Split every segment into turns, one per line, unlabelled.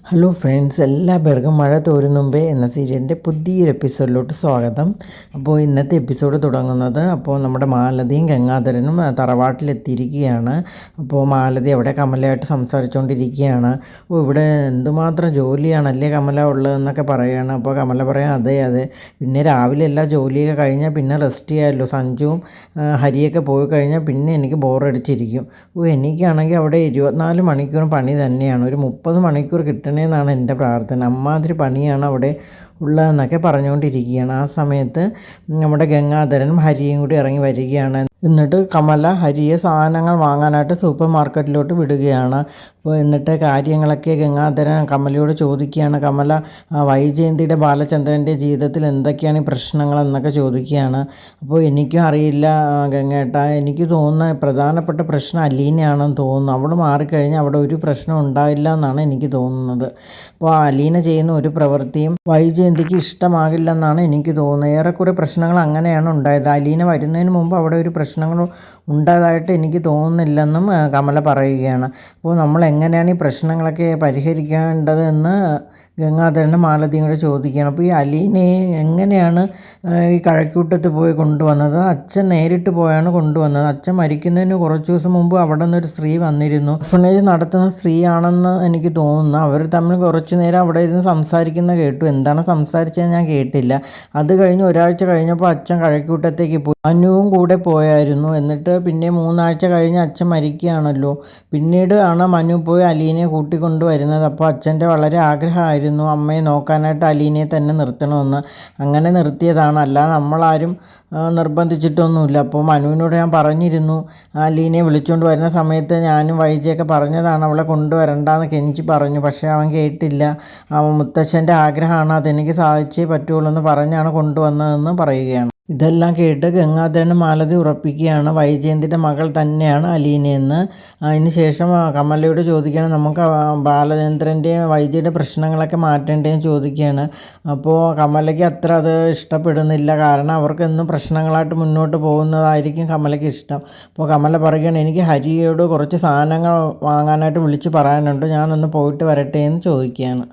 Hello friends, എല്ലാവർക്കും മഴ തോരും മുമ്പേ എന്ന സീരിയലിൻ്റെ പുതിയൊരു എപ്പിസോഡിലോട്ട് സ്വാഗതം. അപ്പോൾ ഇന്നത്തെ എപ്പിസോഡ് തുടങ്ങുന്നത് നമ്മുടെ മാലതിയും ഗംഗാധരനും തറവാട്ടിലെത്തിയിരിക്കുകയാണ്. അപ്പോൾ മാലതി അവിടെ കമലയായിട്ട് സംസാരിച്ചുകൊണ്ടിരിക്കുകയാണ്. ഇവിടെ എന്തുമാത്രം ജോലിയാണല്ലേ കമല ഉള്ളതെന്നൊക്കെ പറയുകയാണ്. അപ്പോൾ കമല പറയാം, അതെ അതെ, പിന്നെ രാവിലെ എല്ലാ ജോലിയൊക്കെ കഴിഞ്ഞാൽ പിന്നെ റെസ്റ്റ് ചെയ്യാമല്ലോ. സഞ്ജുവും ഹരിയൊക്കെ പോയി കഴിഞ്ഞാൽ പിന്നെ എനിക്ക് ബോറടിച്ചിരിക്കും. എനിക്കാണെങ്കിൽ അവിടെ 24 മണിക്കൂർ പണി തന്നെയാണ്. ഒരു 30 മണിക്കൂർ കിട്ടണമെന്നാണ് എൻ്റെ പ്രാർത്ഥന. അമ്മാതിരി പണിയാണ് അവിടെ ഉള്ളതെന്നൊക്കെ പറഞ്ഞുകൊണ്ടിരിക്കുകയാണ്. ആ സമയത്ത് നമ്മുടെ ഗംഗാധരനും ഹരിയും കൂടി ഇറങ്ങി വരികയാണ്. എന്നിട്ട് കമല ഹരിയെ സാധനങ്ങൾ വാങ്ങാനായിട്ട് സൂപ്പർ മാർക്കറ്റിലോട്ട് വിടുകയാണ്. അപ്പോൾ എന്നിട്ട് കാര്യങ്ങളൊക്കെ ഗംഗാധരൻ കമലയോട് ചോദിക്കുകയാണ്. കമല വൈജയന്തിയുടെ ബാലചന്ദ്രൻ്റെ ജീവിതത്തിൽ എന്തൊക്കെയാണ് ഈ പ്രശ്നങ്ങളെന്നൊക്കെ ചോദിക്കുകയാണ്. അപ്പോൾ എനിക്കും അറിയില്ല ഗംഗേട്ട, എനിക്ക് തോന്നുന്ന പ്രധാനപ്പെട്ട പ്രശ്നം അലീനയാണെന്ന് തോന്നുന്നു. അവൾ മാറിക്കഴിഞ്ഞാൽ അവിടെ ഒരു പ്രശ്നം ഉണ്ടാവില്ല എന്നാണ് എനിക്ക് തോന്നുന്നത്. അപ്പോൾ അലീന ചെയ്യുന്ന ഒരു പ്രവൃത്തിയും വൈജയന്തിക്ക് ഇഷ്ടമാകില്ലെന്നാണ് എനിക്ക് തോന്നുന്നത്. ഏറെക്കുറെ പ്രശ്നങ്ങൾ അങ്ങനെയാണ് ഉണ്ടായത്. അലീന വരുന്നതിന് മുമ്പ് അവിടെ ഒരു പ്രശ്നങ്ങൾ ഉണ്ടായതായിട്ട് എനിക്ക് തോന്നുന്നില്ലെന്നും കമല പറയുകയാണ്. അപ്പോൾ നമ്മൾ എങ്ങനെയാണ് ഈ പ്രശ്നങ്ങളൊക്കെ പരിഹരിക്കേണ്ടതെന്ന് ഗംഗാധരനും മാലതിയും കൂടെ ചോദിക്കുകയാണ്. അപ്പോൾ ഈ അലീനയെ എങ്ങനെയാണ് ഈ കഴക്കൂട്ടത്ത് പോയി കൊണ്ടുവന്നത്? അച്ഛൻ നേരിട്ട് പോയാണ് കൊണ്ടുവന്നത്. അച്ഛൻ മരിക്കുന്നതിന് കുറച്ച് ദിവസം മുമ്പ് അവിടെ നിന്നൊരു സ്ത്രീ വന്നിരുന്നു. ഓർഫനേജ് നടത്തുന്ന സ്ത്രീയാണെന്ന് എനിക്ക് തോന്നുന്നു. അവർ തമ്മിൽ കുറച്ച് നേരം അവിടെ ഇരുന്ന് സംസാരിക്കുന്ന കേട്ടു. എന്താണ് സംസാരിച്ചതെന്ന് ഞാൻ കേട്ടില്ല. അത് കഴിഞ്ഞ് ഒരാഴ്ച കഴിഞ്ഞപ്പോൾ അച്ഛൻ കഴക്കൂട്ടത്തേക്ക് പോയി. അനുവും കൂടെ പോയായിരുന്നു. എന്നിട്ട് പിന്നെ 3 ആഴ്ച കഴിഞ്ഞ് അച്ഛൻ മരിക്കുകയാണല്ലോ. പിന്നീട് ആണ് മനു പോയി അലീനയെ കൂട്ടിക്കൊണ്ട് വരുന്നത്. അപ്പോൾ അച്ഛൻ്റെ വളരെ ആഗ്രഹമായിരുന്നു അമ്മയെ നോക്കാനായിട്ട് അലീനയെ തന്നെ നിർത്തണമെന്ന്. അങ്ങനെ നിർത്തിയതാണ്, അല്ലാതെ നമ്മളാരും നിർബന്ധിച്ചിട്ടൊന്നുമില്ല. അപ്പോൾ മനുവിനോട് ഞാൻ പറഞ്ഞിരുന്നു, അലീനയെ വിളിച്ചുകൊണ്ട് വരുന്ന സമയത്ത് ഞാനും വൈജയൊക്കെ പറഞ്ഞതാണ് അവളെ കൊണ്ടുവരണ്ടെന്ന് കെഞ്ചി പറഞ്ഞു. പക്ഷേ അവൻ കേട്ടില്ല. മുത്തച്ഛൻ്റെ ആഗ്രഹമാണ്, അതെനിക്ക് സാധിച്ചേ പറ്റുള്ളൂ എന്ന് പറഞ്ഞാണ് കൊണ്ടുവന്നതെന്ന് പറയുകയാണ്. ഇതെല്ലാം കേട്ട് ഗംഗാധരൻ മാലതി ഉറപ്പിക്കുകയാണ് വൈജയന്തിൻ്റെ മകൾ തന്നെയാണ് അലീനയെന്ന്. അതിന് ശേഷം കമലയോട് ചോദിക്കുകയാണ്, നമുക്ക് ബാലചന്ദ്രൻ്റെ വൈജയുടെ പ്രശ്നങ്ങളൊക്കെ മാറ്റേണ്ടതെന്ന് ചോദിക്കുകയാണ്. അപ്പോൾ കമലയ്ക്ക് അത്ര അത് ഇഷ്ടപ്പെടുന്നില്ല. കാരണം അവർക്കെന്നും പ്രശ്നങ്ങളായിട്ട് മുന്നോട്ട് പോകുന്നതായിരിക്കും കമലയ്ക്ക് ഇഷ്ടം. അപ്പോൾ കമല പറയുകയാണ്, എനിക്ക് ഹരിയോട് കുറച്ച് സാധനങ്ങൾ വാങ്ങാനായിട്ട് വിളിച്ച് പറയാനുണ്ട്, ഞാനൊന്ന് പോയിട്ട് വരട്ടെ എന്ന് ചോദിക്കുകയാണ്.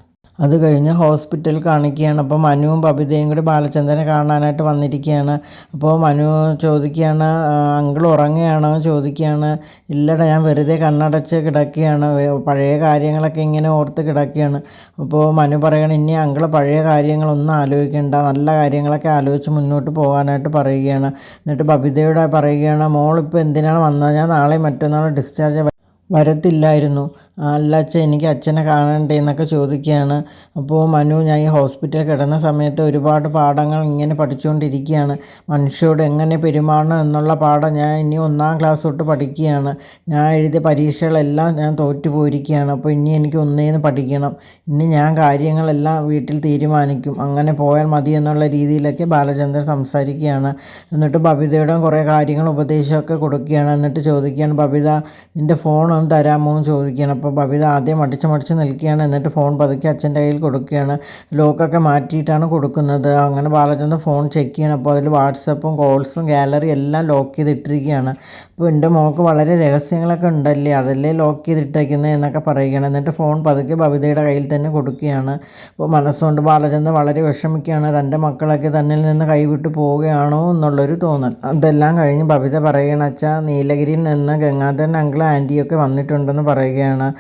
അത് കഴിഞ്ഞ് ഹോസ്പിറ്റലിൽ കാണിക്കുകയാണ്. അപ്പോൾ മനുവും ബബിതയും കൂടി ബാലചന്ദ്രനെ കാണാനായിട്ട് വന്നിരിക്കുകയാണ്. അപ്പോൾ മനു ചോദിക്കുകയാണ്, അങ്കിൾ ഉറങ്ങുകയാണോ എന്ന് ചോദിക്കുകയാണ്. ഇല്ലടാ, ഞാൻ വെറുതെ കണ്ണടച്ച് കിടക്കുകയാണ്, പഴയ കാര്യങ്ങളൊക്കെ ഇങ്ങനെ ഓർത്ത് കിടക്കുകയാണ്. അപ്പോൾ മനു പറയുകയാണ്, ഇനി അങ്കിൾ പഴയ കാര്യങ്ങളൊന്നും ആലോചിക്കേണ്ട, നല്ല കാര്യങ്ങളൊക്കെ ആലോചിച്ച് മുന്നോട്ട് പോകാനായിട്ട് പറയുകയാണ്. എന്നിട്ട് ബബിതയോട് പറയുകയാണ്, മോളിപ്പോൾ എന്തിനാണ് വന്നത്? ഞാൻ നാളെ മറ്റന്നാൾ ഡിസ്ചാർജ് വരത്തില്ലായിരുന്നു. അല്ല അച്ഛൻ, എനിക്ക് അച്ഛനെ കാണണ്ടേ എന്നൊക്കെ ചോദിക്കുകയാണ്. അപ്പോൾ മനു, ഞാൻ ഈ ഹോസ്പിറ്റലിൽ കിടന്ന സമയത്ത് ഒരുപാട് പാഠങ്ങൾ ഇങ്ങനെ പഠിച്ചുകൊണ്ടിരിക്കുകയാണ്. മനുഷ്യരോട് എങ്ങനെ പെരുമാറണം എന്നുള്ള പാഠം ഞാൻ ഇനി 1-ാം ക്ലാസ് തൊട്ട് പഠിക്കുകയാണ്. ഞാൻ എഴുതിയ പരീക്ഷകളെല്ലാം ഞാൻ തോറ്റു പോയിരിക്കുകയാണ്. അപ്പോൾ ഇനി എനിക്ക് ഒന്നേന്ന് പഠിക്കണം. ഇനി ഞാൻ കാര്യങ്ങളെല്ലാം വീട്ടിൽ തീരുമാനിക്കും, അങ്ങനെ പോയാൽ മതി എന്നുള്ള രീതിയിലൊക്കെ ബാലചന്ദ്രൻ സംസാരിക്കുകയാണ്. എന്നിട്ട് ബബിതയുടെ കുറേ കാര്യങ്ങൾ ഉപദേശമൊക്കെ കൊടുക്കുകയാണ്. എന്നിട്ട് ചോദിക്കുകയാണ്, ബബിത നിൻ്റെ ഫോൺ ഒന്ന് തരാമോ എന്ന് ചോദിക്കുകയാണ്. അപ്പോൾ ബബിത ആദ്യം മടിച്ച് നിൽക്കുകയാണ്. എന്നിട്ട് ഫോൺ പതുക്കെ അച്ഛൻ്റെ കയ്യിൽ കൊടുക്കുകയാണ്. ലോക്കൊക്കെ മാറ്റിയിട്ടാണ് കൊടുക്കുന്നത്. അങ്ങനെ ബാലചന്ദ്രൻ ഫോൺ ചെക്ക് ചെയ്യണം. അപ്പോൾ അതിൽ വാട്സപ്പും കോൾസും ഗാലറി എല്ലാം ലോക്ക് ചെയ്തിട്ടിരിക്കുകയാണ്. അപ്പോൾ എൻ്റെ മോൾക്ക് വളരെ രഹസ്യങ്ങളൊക്കെ ഉണ്ടല്ലേ, അതല്ലേ ലോക്ക് ചെയ്തിട്ടേക്കുന്നത് എന്നൊക്കെ പറയുകയാണ്. എന്നിട്ട് ഫോൺ പതുക്കെ ബബിതയുടെ കയ്യിൽ തന്നെ കൊടുക്കുകയാണ്. അപ്പോൾ മനസ്സുകൊണ്ട് ബാലചന്ദ്രൻ വളരെ വിഷമിക്കുകയാണ്. തൻ്റെ മക്കളൊക്കെ തന്നിൽ നിന്ന് കൈവിട്ട് പോവുകയാണോ എന്നുള്ളൊരു തോന്നൽ. അതെല്ലാം കഴിഞ്ഞ് ബബിത പറയുകയാണ്, അച്ഛാ, നീലഗിരിയിൽ നിന്ന് ഗംഗാധരൻ അങ്കിൾ ആൻറ്റിയൊക്കെ വന്നിട്ടുണ്ടെന്ന് പറയുകയാണ്.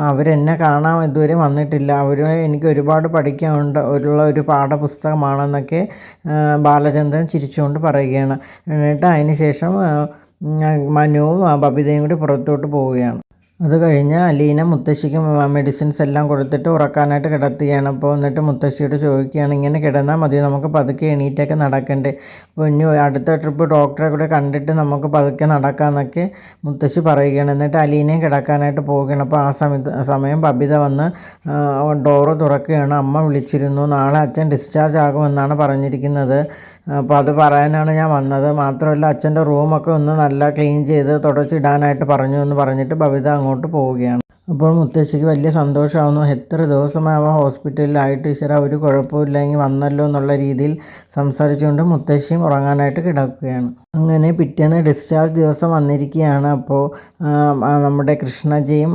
അവരെന്നെ കാണാൻ ഇതുവരെ വന്നിട്ടില്ല. അവർ എനിക്ക് ഒരുപാട് പഠിക്കാനുണ്ട് ഉള്ള ഒരു പാഠപുസ്തകമാണെന്നൊക്കെ ബാലചന്ദ്രൻ ചിരിച്ചുകൊണ്ട് പറയുകയാണ്. എന്നിട്ട് അതിന് ശേഷം മനുവും ബബിതയും കൂടി പുറത്തോട്ട് പോവുകയാണ്. അത് കഴിഞ്ഞ് അലീന മുത്തശ്ശിക്ക് മെഡിസിൻസ് എല്ലാം കൊടുത്തിട്ട് ഉറക്കാനായിട്ട് കിടത്തുകയാണ്. അപ്പോൾ എന്നിട്ട് മുത്തശ്ശിയോട് ചോദിക്കുകയാണ്, ഇങ്ങനെ കിടന്നാൽ മതി, നമുക്ക് പതുക്കെ എണീറ്റൊക്കെ നടക്കണ്ടേ? അപ്പോൾ ഇനി അടുത്ത ട്രിപ്പ് ഡോക്ടറെ കൂടെ കണ്ടിട്ട് നമുക്ക് പതുക്കെ നടക്കാമെന്നൊക്കെ മുത്തശ്ശി പറയുകയാണ്. എന്നിട്ട് അലീനയും കിടക്കാനായിട്ട് പോവുകയാണ്. അപ്പോൾ ആ സമയം ബബിത വന്ന് ഡോറ് തുറക്കുകയാണ്. അമ്മ വിളിച്ചിരുന്നു, നാളെ അച്ഛൻ ഡിസ്ചാർജ് ആകുമെന്നാണ് പറഞ്ഞിരിക്കുന്നത്. അപ്പോൾ അത് പറയാനാണ് ഞാൻ വന്നത്. മാത്രമല്ല അച്ഛൻ്റെ റൂമൊക്കെ ഒന്ന് നല്ല ക്ലീൻ ചെയ്ത് തുടച്ചിടാനായിട്ട് പറഞ്ഞു എന്ന് പറഞ്ഞിട്ട് ബബിത അങ്ങോട്ട് പോവുകയാണ്. അപ്പോൾ മുത്തശ്ശിക്ക് വലിയ സന്തോഷമാവുന്നു. എത്ര ദിവസമായി അവ ഹോസ്പിറ്റലിലായിട്ട് ഈശ്വര ഒരു കുഴപ്പമില്ലെങ്കിൽ വന്നല്ലോ എന്നുള്ള രീതിയിൽ സംസാരിച്ചുകൊണ്ട് മുത്തശ്ശിയും ഉറങ്ങാനായിട്ട് കിടക്കുകയാണ്. അങ്ങനെ പിറ്റേന്ന് ഡിസ്ചാർജ് ദിവസം വന്നിരിക്കുകയാണ്. അപ്പോൾ നമ്മുടെ കൃഷ്ണജിയും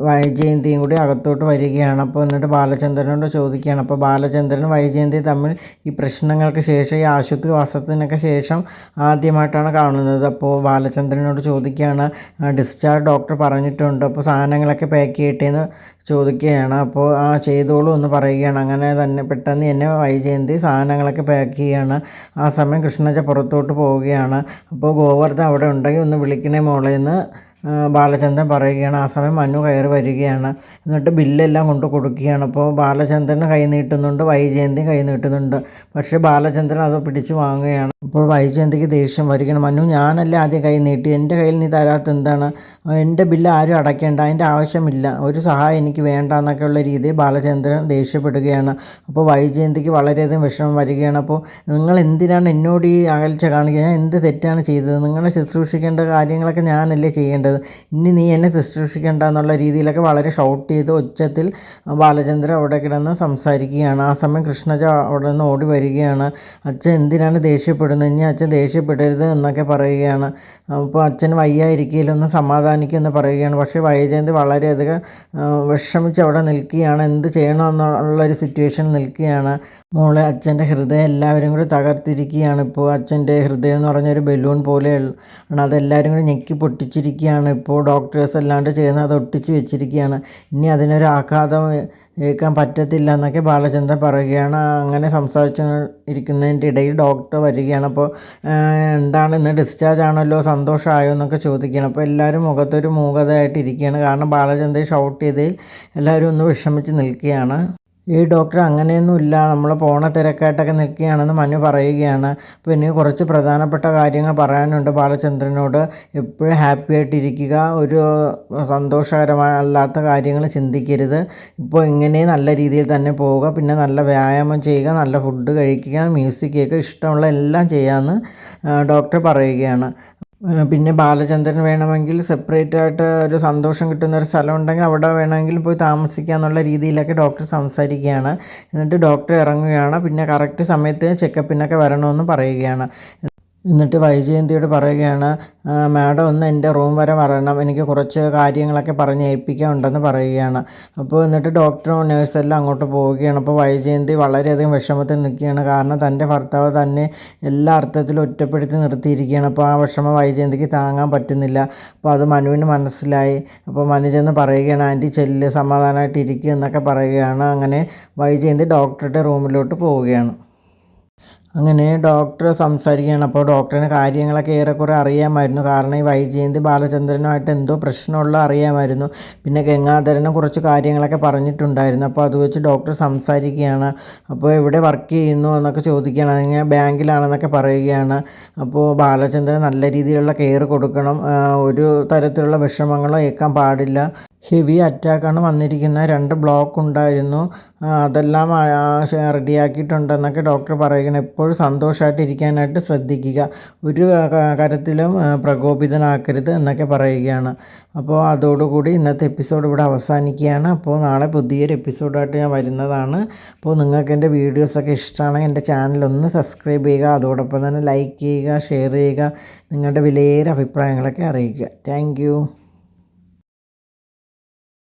വൈജയന്തിയും കൂടി അകത്തോട്ട് വരികയാണ്. അപ്പോൾ എന്നിട്ട് ബാലചന്ദ്രനോട് ചോദിക്കുകയാണ്. അപ്പോൾ ബാലചന്ദ്രനും വൈജയന്തിയും തമ്മിൽ ഈ പ്രശ്നങ്ങൾക്ക് ശേഷം, ഈ ആശുപത്രി വാസത്തിനൊക്കെ ശേഷം ആദ്യമായിട്ടാണ് കാണുന്നത്. അപ്പോൾ ബാലചന്ദ്രനോട് ചോദിക്കുകയാണ്, ഡിസ്ചാർജ് ഡോക്ടർ പറഞ്ഞിട്ടുണ്ട്, അപ്പോൾ സാധനങ്ങളൊക്കെ പാക്ക് ചെയ്യട്ടേന്ന് ചോദിക്കുകയാണ്. അപ്പോൾ ചെയ്തോളൂ എന്ന് പറയുകയാണ്. അങ്ങനെ തന്നെ പെട്ടെന്ന് തന്നെ വൈജയന്തി സാധനങ്ങളൊക്കെ പാക്ക് ചെയ്യുകയാണ്. ആ സമയം കൃഷ്ണജ പുറത്തോട്ട് പോവുകയാണ്. അപ്പോൾ ഗോവർദ്ധൻ അവിടെ ഉണ്ടെങ്കിൽ ഒന്ന് വിളിക്കണേ മോളേന്ന് ബാലചന്ദ്രൻ പറയുകയാണ്. ആ സമയം മനു കയറി വരികയാണ്. എന്നിട്ട് ബില്ലെല്ലാം കൊണ്ട് കൊടുക്കുകയാണ്. അപ്പോൾ ബാലചന്ദ്രൻ കൈ നീട്ടുന്നുണ്ട്, വൈജയന്തി കൈ നീട്ടുന്നുണ്ട്. പക്ഷേ ബാലചന്ദ്രൻ അത് പിടിച്ച് വാങ്ങുകയാണ്. അപ്പോൾ വൈജയന്തിക്ക് ദേഷ്യം വരികയാണ്. മനു, ഞാനല്ലേ ആദ്യം കൈ നീട്ടി, എൻ്റെ കയ്യിൽ നീ തരാത്ത എന്താണ്? എൻ്റെ ബില്ല് ആരും അടയ്ക്കേണ്ട, അതിൻ്റെ ആവശ്യമില്ല, ഒരു സഹായം എനിക്ക് വേണ്ട എന്നൊക്കെയുള്ള രീതിയിൽ ബാലചന്ദ്രൻ ദേഷ്യപ്പെടുകയാണ്. അപ്പോൾ വൈജയന്തിക്ക് വളരെയധികം വിഷമം വരികയാണ്. അപ്പോൾ നിങ്ങൾ എന്തിനാണ് എന്നോട് ഈ അകൽച്ച കാണിക്കുക? ഞാൻ എന്ത് തെറ്റാണ് ചെയ്തത്? നിങ്ങളെ ശുശ്രൂഷിക്കേണ്ട കാര്യങ്ങളൊക്കെ ഞാനല്ലേ ചെയ്യേണ്ടത്? ഇനി നീ എന്നെ ശുശ്രൂഷിക്കേണ്ട എന്നുള്ള രീതിയിലൊക്കെ വളരെ ഷൗട്ട് ചെയ്ത് ഉച്ചത്തിൽ ബാലചന്ദ്രൻ അവിടെ കിടന്ന് സംസാരിക്കുകയാണ്. ആ സമയം കൃഷ്ണജ അവിടെ നിന്ന് ഓടി വരികയാണ്. അച്ഛൻ എന്തിനാണ് ദേഷ്യപ്പെടുന്നത്? ഇനി അച്ഛൻ ദേഷ്യപ്പെടരുത് എന്നൊക്കെ പറയുകയാണ്. അപ്പോൾ അച്ഛന് വയ്യായിരിക്കയിലൊന്ന് സമാധാനിക്കുമെന്ന് പറയുകയാണ്. പക്ഷേ വൈജയന്തി വളരെയധികം വിഷമിച്ച് അവിടെ നിൽക്കുകയാണ്. എന്ത് ചെയ്യണമെന്നുള്ളൊരു സിറ്റുവേഷൻ നിൽക്കുകയാണ്. മോളെ, അച്ഛൻ്റെ ഹൃദയം എല്ലാവരും കൂടി തകർത്തിരിക്കുകയാണ്. ഇപ്പോൾ അച്ഛൻ്റെ ഹൃദയം എന്ന് പറഞ്ഞൊരു ബലൂൺ പോലെയാണ്, അതെല്ലാവരും കൂടി ഞെക്കി പൊട്ടിച്ചിരിക്കുകയാണ്. ഇപ്പോൾ ഡോക്ടേഴ്സ് അല്ലാണ്ട് ചേർന്ന് അത് ഒട്ടിച്ച് വെച്ചിരിക്കുകയാണ്. ഇനി അതിനൊരു ആഘാതം ഏൽക്കാൻ പറ്റത്തില്ല എന്നൊക്കെ ബാലചന്ദ്രൻ പറയുകയാണ്. അങ്ങനെ സംസാരിച്ച് ഇരിക്കുന്നതിൻ്റെ ഇടയിൽ ഡോക്ടർ വരികയാണ്. അപ്പോൾ എന്താണ്, ഇന്ന് ഡിസ്ചാർജ് ആണല്ലോ, സന്തോഷമായോ എന്നൊക്കെ ചോദിക്കുകയാണ്. അപ്പോൾ എല്ലാവരും മുഖത്തൊരു മൂകതയായിട്ട് ഇരിക്കുകയാണ്. കാരണം ബാലചന്ദ്രൻ ഷൗട്ട് ചെയ്തതിൽ എല്ലാവരും ഒന്ന് വിഷമിച്ച് നിൽക്കുകയാണ്. ഈ ഡോക്ടർ അങ്ങനെയൊന്നുമില്ല, നമ്മൾ പോണ തിരക്കായിട്ടൊക്കെ നിൽക്കുകയാണെന്ന് മനു പറയുകയാണ്. അപ്പോൾ എനിക്ക് കുറച്ച് പ്രധാനപ്പെട്ട കാര്യങ്ങൾ പറയാനുണ്ട് ബാലചന്ദ്രനോട്. എപ്പോഴും ഹാപ്പി ആയിട്ടിരിക്കുക, ഒരു സന്തോഷകരമല്ലാത്ത കാര്യങ്ങൾ ചിന്തിക്കരുത്. ഇപ്പോൾ ഇങ്ങനെ നല്ല രീതിയിൽ തന്നെ പോവുക, പിന്നെ നല്ല വ്യായാമം ചെയ്യുക, നല്ല ഫുഡ് കഴിക്കുക, മ്യൂസിക് കേൾക്കുക, ഇഷ്ടമുള്ള എല്ലാം ചെയ്യാമെന്ന് ഡോക്ടർ പറയുകയാണ്. പിന്നെ ബാലചന്ദ്രൻ വേണമെങ്കിൽ സെപ്പറേറ്റ് ആയിട്ട് ഒരു സന്തോഷം കിട്ടുന്ന ഒരു സ്ഥലം ഉണ്ടെങ്കിൽ അവിടെ വേണമെങ്കിൽ പോയി താമസിക്കുക എന്നുള്ള രീതിയിലൊക്കെ ഡോക്ടർ സംസാരിക്കുകയാണ്. എന്നിട്ട് ഡോക്ടർ ഇറങ്ങുകയാണ്. പിന്നെ കറക്റ്റ് സമയത്ത് ചെക്കപ്പിനൊക്കെ വരണമെന്ന് പറയുകയാണ്. എന്നിട്ട് വൈജയന്തിയോട് പറയുകയാണ്, മാഡം ഒന്ന് എൻ്റെ റൂം വരെ വരണം, എനിക്ക് കുറച്ച് കാര്യങ്ങളൊക്കെ പറഞ്ഞ് ഏൽപ്പിക്കാനുണ്ടെന്ന് പറയുകയാണ്. അപ്പോൾ എന്നിട്ട് ഡോക്ടറും നേഴ്സെല്ലാം അങ്ങോട്ട് പോവുകയാണ്. അപ്പോൾ വൈജയന്തി വളരെയധികം വിഷമത്തിൽ നിൽക്കുകയാണ്. കാരണം തൻ്റെ ഭർത്താവ് തന്നെ എല്ലാ അർത്ഥത്തിലും ഒറ്റപ്പെടുത്തി നിർത്തിയിരിക്കുകയാണ്. അപ്പോൾ ആ വിഷമം വൈജയന്തിക്ക് താങ്ങാൻ പറ്റുന്നില്ല. അപ്പോൾ അത് മനുവിന് മനസ്സിലായി. അപ്പോൾ മനു ചെന്ന് പറയുകയാണ്, ആൻറ്റി ചെല്ല്, സമാധാനമായിട്ട് ഇരിക്കുക എന്നൊക്കെ പറയുകയാണ്. അങ്ങനെ വൈജയന്തി ഡോക്ടറുടെ റൂമിലോട്ട് പോവുകയാണ്. അങ്ങനെ ഡോക്ടർ സംസാരിക്കുകയാണ്. അപ്പോൾ ഡോക്ടറിന് കാര്യങ്ങളൊക്കെ ഏറെക്കുറെ അറിയാമായിരുന്നു. കാരണം ഈ വൈജയന്തി ബാലചന്ദ്രനുമായിട്ട് എന്തോ പ്രശ്നമുള്ള അറിയാമായിരുന്നു. പിന്നെ ഗംഗാധരനും കുറച്ച് കാര്യങ്ങളൊക്കെ പറഞ്ഞിട്ടുണ്ടായിരുന്നു. അപ്പോൾ അത് വെച്ച് ഡോക്ടർ സംസാരിക്കുകയാണ്. അപ്പോൾ എവിടെ വർക്ക് ചെയ്യുന്നു എന്നൊക്കെ ചോദിക്കുകയാണ്. അങ്ങനെ ബാങ്കിലാണെന്നൊക്കെ പറയുകയാണ്. അപ്പോൾ ബാലചന്ദ്രൻ നല്ല രീതിയിലുള്ള കെയർ കൊടുക്കണം, ഒരു തരത്തിലുള്ള വിഷമങ്ങളോ ഏൽക്കാൻ പാടില്ല. ഹെവി അറ്റാക്കാണ് വന്നിരിക്കുന്നത്, 2 ബ്ലോക്ക് ഉണ്ടായിരുന്നു, അതെല്ലാം റെഡിയാക്കിയിട്ടുണ്ടെന്നൊക്കെ ഡോക്ടർ പറയുകയാണ്. എപ്പോഴും സന്തോഷമായിട്ട് ഇരിക്കാനായിട്ട് ശ്രദ്ധിക്കുക, ഒരു കാര്യത്തിലും പ്രകോപിതനാക്കരുത് എന്നൊക്കെ പറയുകയാണ്. അപ്പോൾ അതോടുകൂടി ഇന്നത്തെ എപ്പിസോഡ് ഇവിടെ അവസാനിക്കുകയാണ്. അപ്പോൾ നാളെ പുതിയൊരു എപ്പിസോഡായിട്ട് ഞാൻ വരുന്നതാണ്. അപ്പോൾ നിങ്ങൾക്ക് എൻ്റെ വീഡിയോസൊക്കെ ഇഷ്ടമാണെങ്കിൽ എൻ്റെ ചാനലൊന്ന് സബ്സ്ക്രൈബ് ചെയ്യുക, അതോടൊപ്പം തന്നെ ലൈക്ക് ചെയ്യുക, ഷെയർ ചെയ്യുക, നിങ്ങളുടെ വിലയേറെ അഭിപ്രായങ്ങളൊക്കെ അറിയിക്കുക. താങ്ക്